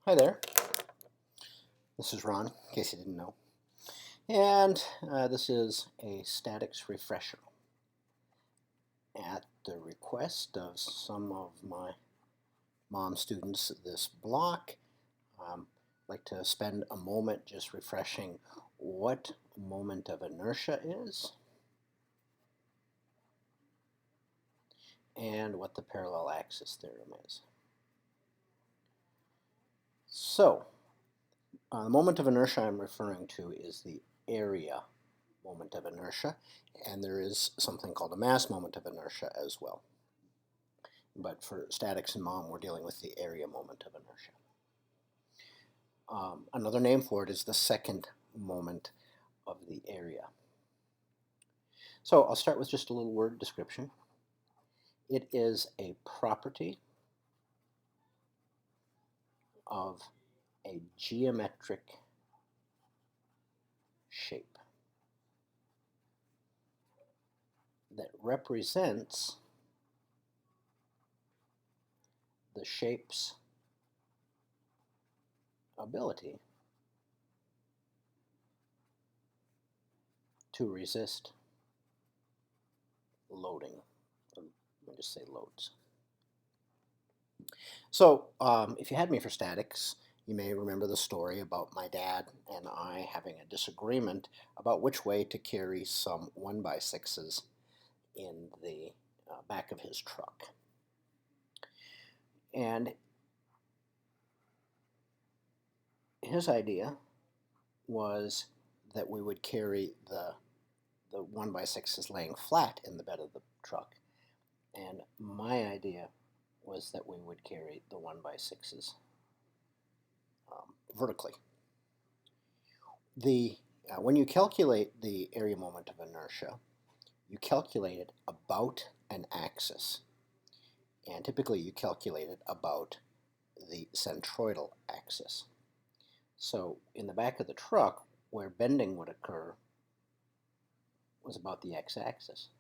Hi there, this is Ron, in case you didn't know. And this is a statics refresher. At the request of some of my mom students this block, I'd like to spend a moment just refreshing what moment of inertia is and what the parallel axis theorem is. So, the moment of inertia I'm referring to is the area moment of inertia, and there is something called a mass moment of inertia as well. But for statics and mom, we're dealing with the area moment of inertia. Another name for it is the second moment of the area. So I'll start with just a little word description. It is a property of a geometric shape that represents the shape's ability to resist loading. Let me just say loads. So if you had me for statics, you may remember the story about my dad and I having a disagreement about which way to carry some 1x6s in the back of his truck. And his idea was that we would carry the 1x6s laying flat in the bed of the truck. And my idea was that we would carry the 1x6s vertically. When you calculate the area moment of inertia, you calculate it about an axis. And typically you calculate it about the centroidal axis. So in the back of the truck, where bending would occur was about the x-axis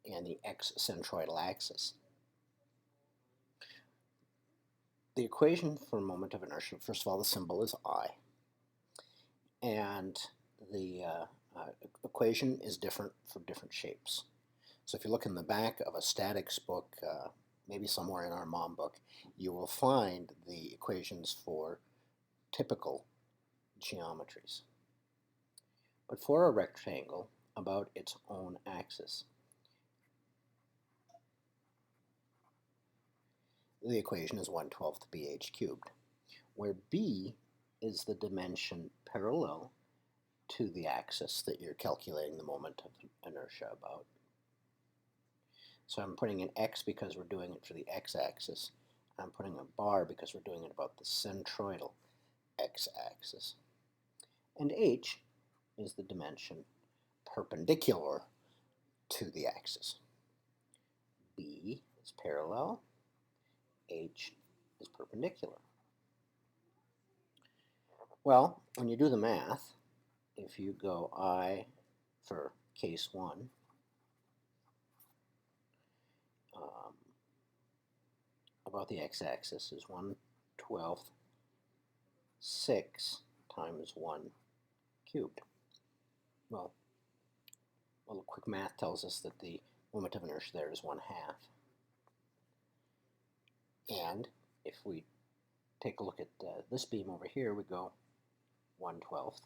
and the x-centroidal axis. The equation for moment of inertia, first of all, the symbol is I. And the equation is different for different shapes. So if you look in the back of a statics book, maybe somewhere in our mom book, you will find the equations for typical geometries. But for a rectangle about its own axis, the equation is 1/12 bh cubed, where b is the dimension parallel to the axis that you're calculating the moment of inertia about. So I'm putting an x because we're doing it for the x-axis. I'm putting a bar because we're doing it about the centroidal x-axis. And h is the dimension perpendicular to the axis. B is parallel, h is perpendicular. Well, when you do the math, if you go I for case 1, about the x-axis is 1/12 6 times 1 cubed. Well, a little quick math tells us that the moment of inertia there is 1/2. And if we take a look at this beam over here, we go 1/12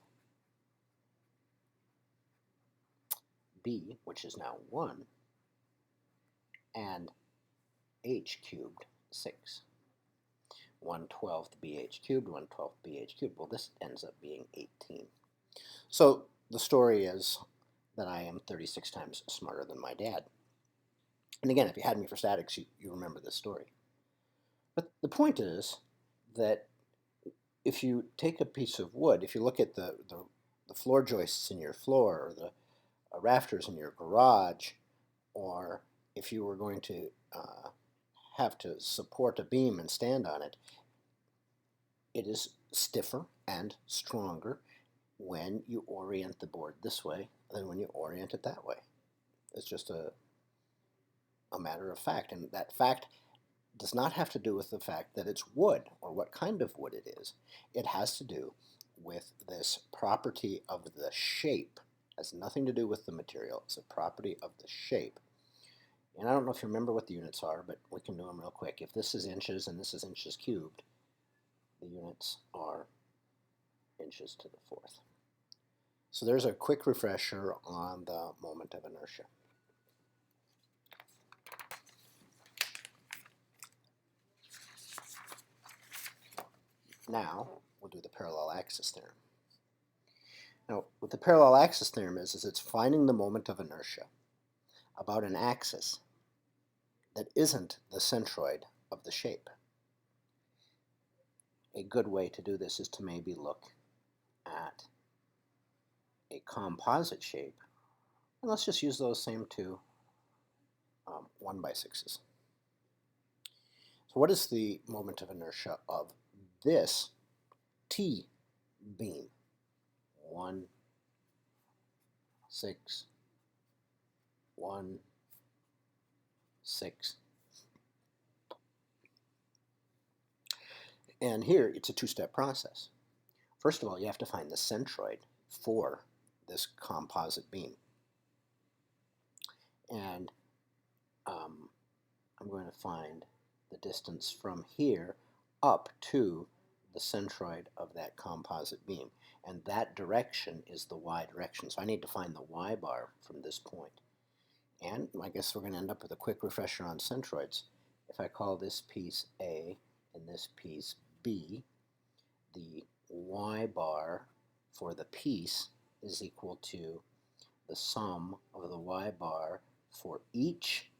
b, which is now 1, and h cubed 6. 1/12 bh cubed, 1/12 bh cubed. Well, this ends up being 18. So the story is that I am 36 times smarter than my dad. And again, if you had me for statics, you remember this story. But the point is that if you take a piece of wood, if you look at the floor joists in your floor, or the rafters in your garage, or if you were going to have to support a beam and stand on it, it is stiffer and stronger when you orient the board this way than when you orient it that way. It's just a matter of fact, and that fact does not have to do with the fact that it's wood or what kind of wood it is. It has to do with this property of the shape. It has nothing to do with the material. It's a property of the shape. And I don't know if you remember what the units are, but we can do them real quick. If this is inches and this is inches cubed, the units are inches to the fourth. So there's a quick refresher on the moment of inertia. Now, we'll do the parallel axis theorem. Now, what the parallel axis theorem is it's finding the moment of inertia about an axis that isn't the centroid of the shape. A good way to do this is to maybe look at a composite shape, and let's just use those same two 1/6s. So what is the moment of inertia of this T beam? 1, 6, 1, 6. And here it's a two-step process. First of all, you have to find the centroid for this composite beam. And I'm going to find the distance from here up to the centroid of that composite beam. And that direction is the y direction. So I need to find the y bar from this point. And I guess we're going to end up with a quick refresher on centroids. If I call this piece A and this piece B, the y bar for the piece is equal to the sum of the y bar for each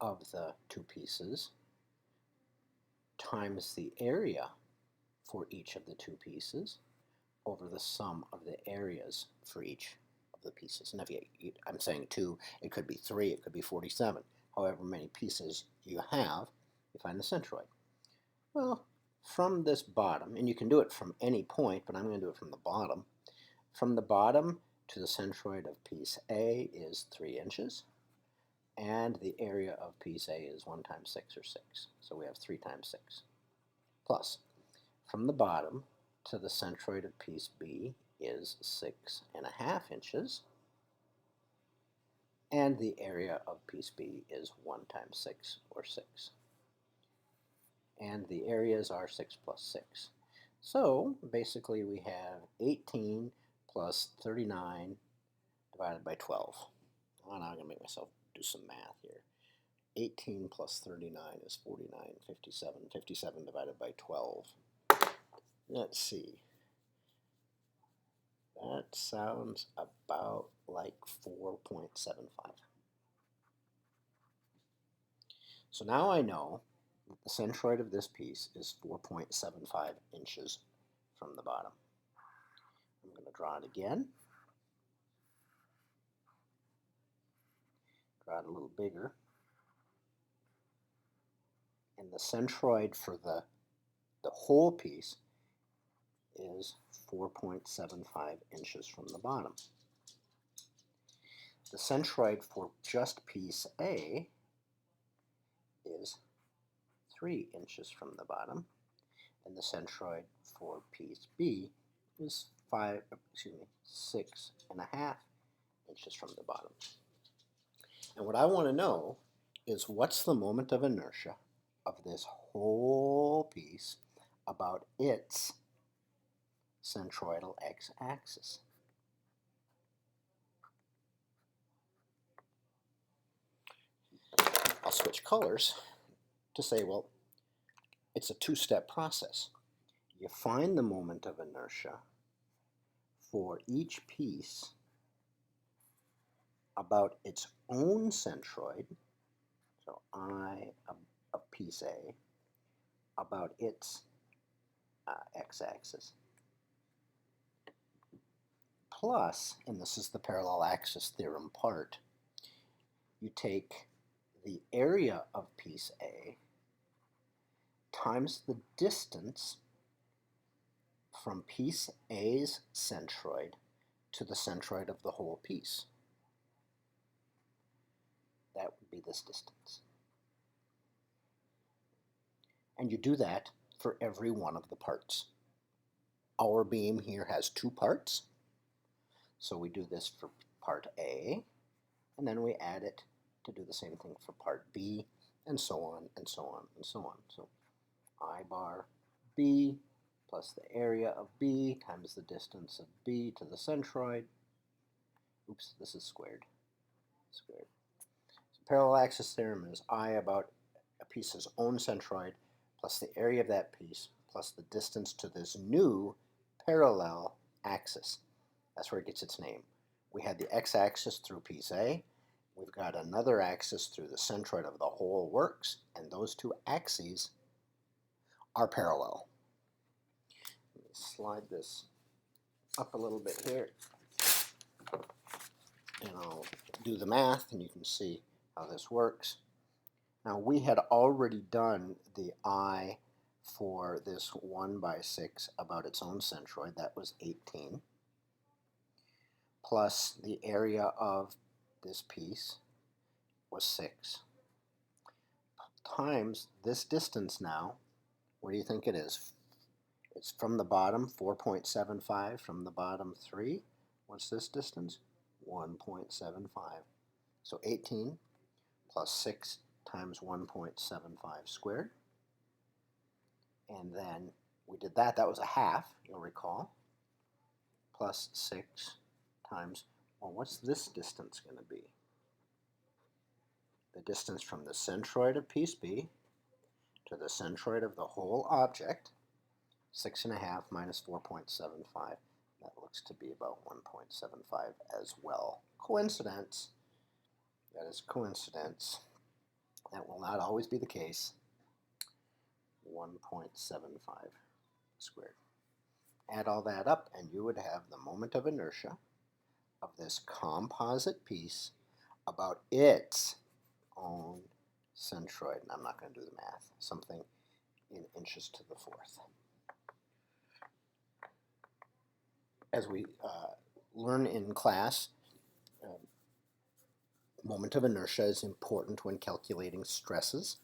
of the two pieces times the area for each of the two pieces over the sum of the areas for each of the pieces. And if I'm saying 2, it could be 3, it could be 47. However many pieces you have, you find the centroid. Well, from this bottom, and you can do it from any point, but I'm going to do it from the bottom. From the bottom to the centroid of piece A is 3 inches, and the area of piece A is 1 times 6, or 6. So we have 3 times 6. Plus, from the bottom to the centroid of piece B is 6.5 inches, and the area of piece B is 1 times 6, or 6. And the areas are 6 plus 6. So basically we have 18 plus 39 divided by 12. Well, now I'm going to make myself do some math here. 18 plus 39 is 49, 57. 57 divided by 12. Let's see. That sounds about like 4.75. So now I know that the centroid of this piece is 4.75 inches from the bottom. I'm going to draw it again. Draw it a little bigger. And the centroid for the whole piece is 4.75 inches from the bottom. The centroid for just piece A is 3 inches from the bottom, and the centroid for piece B is 6.5 inches from the bottom. And what I want to know is what's the moment of inertia of this whole piece about its centroidal x-axis. I'll switch colors to say, well, it's a two-step process. You find the moment of inertia for each piece about its own centroid, so I of piece A, about its x-axis, plus, and this is the parallel axis theorem part, you take the area of piece A times the distance from piece A's centroid to the centroid of the whole piece. That would be this distance. And you do that for every one of the parts. Our beam here has 2 parts, so we do this for part A, and then we add it to do the same thing for part B, and so on, and so on, and so on. So I bar B plus the area of B times the distance of B to the centroid. Oops, this is squared. So parallel axis theorem is I about a piece's own centroid plus the area of that piece plus the distance to this new parallel axis. That's where it gets its name. We had the x-axis through piece A. We've got another axis through the centroid of the whole works, and those 2 axes are parallel. Let me slide this up a little bit here, and I'll do the math, and you can see how this works. Now, we had already done the I for this 1/6 about its own centroid. That was 18, plus the area of this piece was 6, times this distance now. What do you think it is? It's from the bottom, 4.75, from the bottom 3. What's this distance? 1.75. So 18 plus 6 times 1.75 squared. And then we did that. That was a half, you'll recall, plus 6 times, well, what's this distance going to be? The distance from the centroid of piece B to the centroid of the whole object, 6.5 minus 4.75. That looks to be about 1.75 as well. Coincidence. That is coincidence. That will not always be the case. 1.75 squared. Add all that up, and you would have the moment of inertia of this composite piece about its own centroid. And I'm not going to do the math. Something in inches to the 4th. As we learn in class, moment of inertia is important when calculating stresses.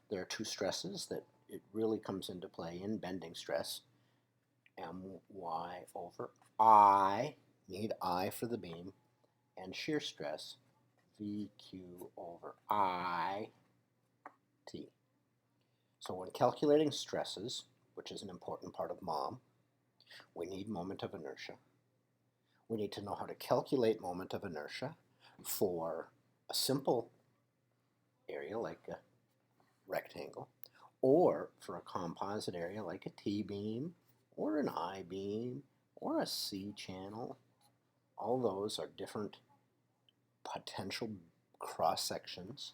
There are 2 stresses that it really comes into play in: bending stress, my over I, need I for the beam, and shear stress, VQ over IT. So when calculating stresses, which is an important part of MOM, we need moment of inertia. We need to know how to calculate moment of inertia for a simple area like a rectangle, or for a composite area like a T-beam, or an I-beam, or a C-channel. All those are different potential cross-sections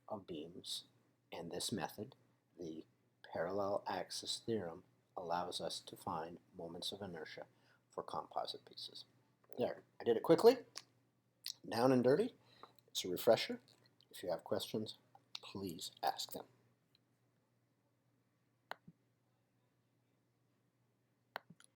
of beams, and this method, the parallel axis theorem, allows us to find moments of inertia for composite pieces. There, I did it quickly, down and dirty. It's a refresher. If you have questions, please ask them.